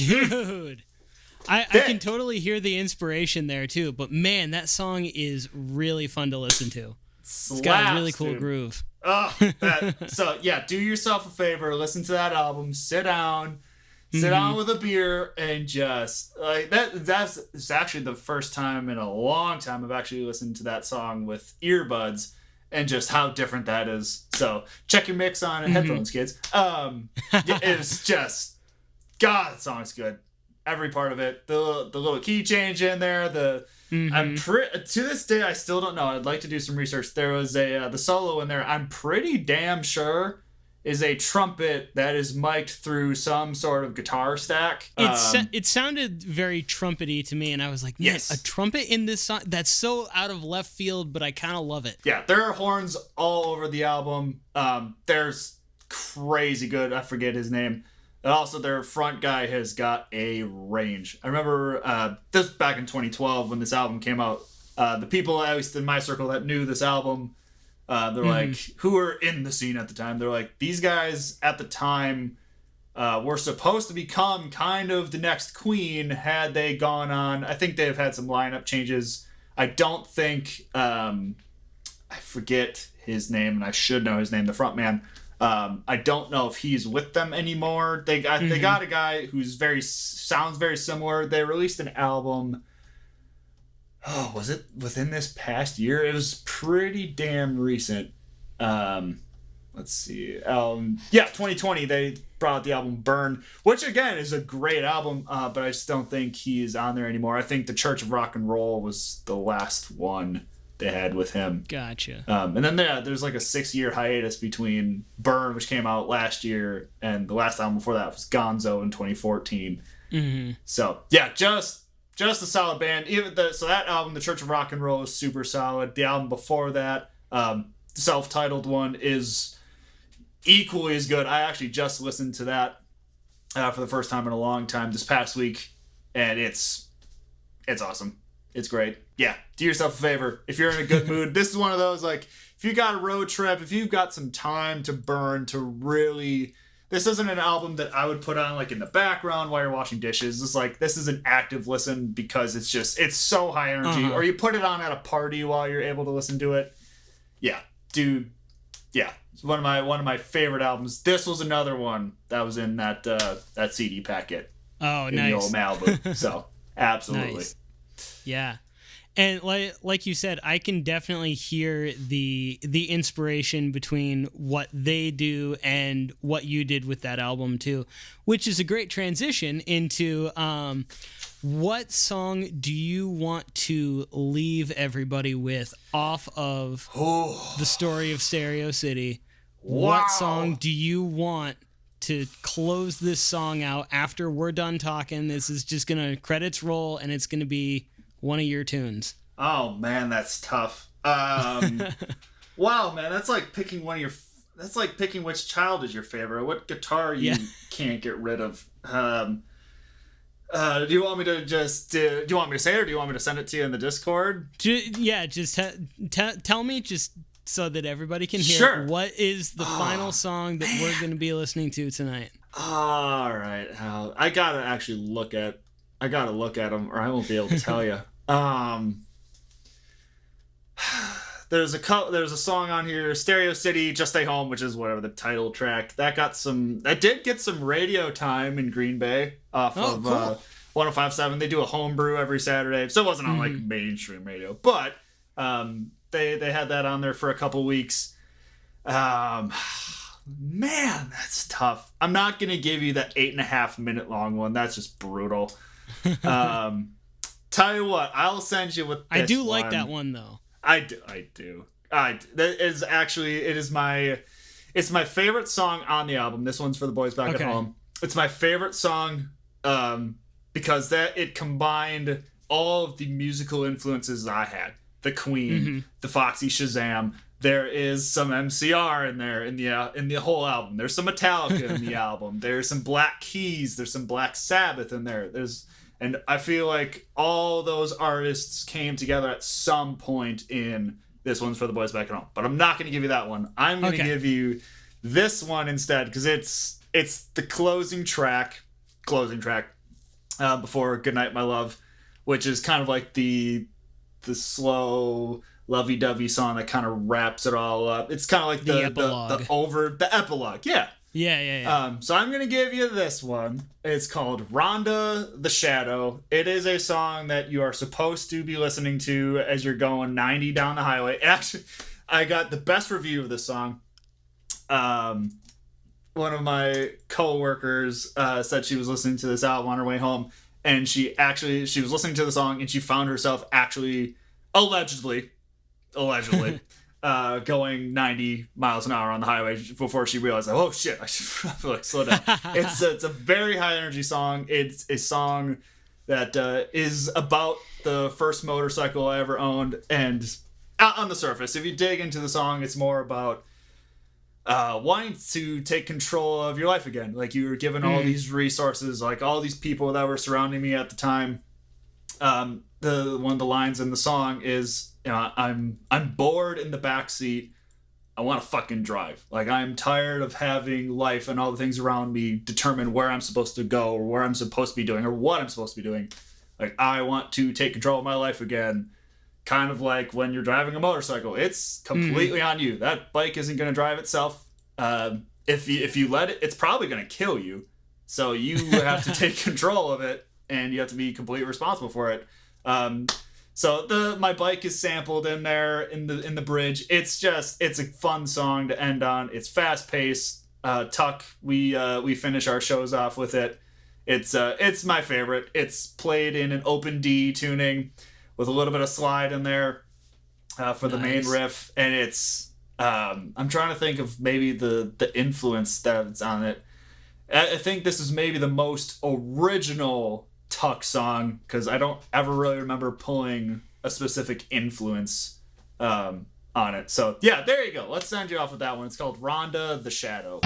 Dude. I can totally hear the inspiration there too, but man, that song is really fun to listen to. Slaps, it's got a really cool dude. groove. Oh, so yeah, do yourself a favor, listen to that album, sit down with a beer, and just like that's actually the first time in a long time I've actually listened to that song with earbuds, and just how different that is. So check your mix on headphones, kids. It's just, God, that song's good. Every part of it, the little key change in there, to this day I still don't know. I'd like to do some research. There was the solo in there. I'm pretty damn sure is a trumpet that is mic'd through some sort of guitar stack. It sounded very trumpety to me, and I was like, man, yes, a trumpet in this song? That's so out of left field, but I kind of love it. Yeah, there are horns all over the album. There's crazy good. I forget his name. And also, their front guy has got a range. I remember this back in 2012 when this album came out. The people, at least in my circle, that knew this album, they're like, who were in the scene at the time, they're like, these guys at the time were supposed to become kind of the next Queen had they gone on. I think they've had some lineup changes. I don't think, I forget his name, and I should know his name, the front man. I don't know if he's with them anymore. They got a guy who's sounds very similar. They released an album. Oh, was it within this past year? It was pretty damn recent. Let's see. 2020. They brought out the album Burn, which again is a great album. But I just don't think he's on there anymore. I think the Church of Rock and Roll was the last one they had with him. Gotcha. And then there's like a 6-year hiatus between Burn, which came out last year, and the last album before that was Gonzo in 2014. So yeah, just a solid band. So that album, The Church of Rock and Roll, is super solid. The album before that, the self-titled one, is equally as good. I actually just listened to that for the first time in a long time this past week, and it's awesome. It's great. Yeah, do yourself a favor. If you're in a good mood, this is one of those, like, if you got a road trip, if you've got some time to burn, to really... This isn't an album that I would put on, like, in the background while you're washing dishes. It's like, this is an active listen because it's so high energy. Or you put it on at a party while you're able to listen to it. Yeah, dude. Yeah, it's one of my favorite albums. This was another one that was in that CD packet. Oh, in nice. the old Malibu. So, absolutely. Nice. Yeah. And like you said, I can definitely hear the inspiration between what they do and what you did with that album too, which is a great transition into what song do you want to leave everybody with off of The Story of Stereo City? Wow. What song do you want to close this song out after we're done talking? This is just going to credits roll, and it's going to be one of your tunes. Oh man, that's tough. Wow, man, that's like picking that's like picking which child is your favorite. What guitar you can't get rid of. Do you want me to do you want me to say it, or do you want me to send it to you in the Discord? Just tell me, just so that everybody can hear. Sure. What is the final song that we're going to be listening to tonight? All right, I gotta actually look at them, or I won't be able to tell you. There's a song on here, Stereo City, Just Stay Home, which is whatever the title track. That did get some radio time in Green Bay off of cool. 105.7. They do a homebrew every Saturday, so it wasn't on like mainstream radio, but they had that on there for a couple weeks. Man, that's tough. I'm not gonna give you that 8.5 minute long one. That's just brutal. Tell you what, I'll send you with this I do one. like that one though. I do. That is actually, it's my favorite song on the album. This one's for the boys back at home. It's my favorite song because it combined all of the musical influences I had. The Queen, the Foxy Shazam. There is some MCR in there in the whole album. There's some Metallica in the album. There's some Black Keys. There's some Black Sabbath in there. And I feel like all those artists came together at some point in This One's for the Boys Back at Home. But I'm not going to give you that one. I'm going to give you this one instead, because it's the closing track. before Goodnight My Love, which is kind of like the slow lovey-dovey song that kind of wraps it all up. It's kind of like the epilogue. Yeah. Yeah. So I'm going to give you this one. It's called Rhonda the Shadow. It is a song that you are supposed to be listening to as you're going 90 down the highway. Actually, I got the best review of this song. One of my coworkers said she was listening to this album on her way home, and she was listening to the song, and she found herself actually allegedly going 90 miles an hour on the highway before she realized, like, oh shit, I should like slow down. It's a very high energy song. It's a song that is about the first motorcycle I ever owned, and on the surface, if you dig into the song, it's more about wanting to take control of your life again. Like, you were given all these resources, like all these people that were surrounding me at the time. One of the lines in the song is, I'm bored in the backseat. I want to fucking drive. Like, I'm tired of having life and all the things around me determine where I'm supposed to go or where I'm supposed to be doing or what I'm supposed to be doing. Like, I want to take control of my life again. Kind of like when you're driving a motorcycle. It's completely on you. That bike isn't going to drive itself. If you let it, it's probably going to kill you. So you have to take control of it, and you have to be completely responsible for it. So my bike is sampled in there in the bridge. It's a fun song to end on. It's fast paced. Tuck, we finish our shows off with it. It's my favorite. It's played in an open D tuning with a little bit of slide in there for the main riff, and it's I'm trying to think of maybe the influence that's on it. I think this is maybe the most original Tuck song, because I don't ever really remember pulling a specific influence on it. So yeah, there you go. Let's send you off with that one. It's called Rhonda the Shadow.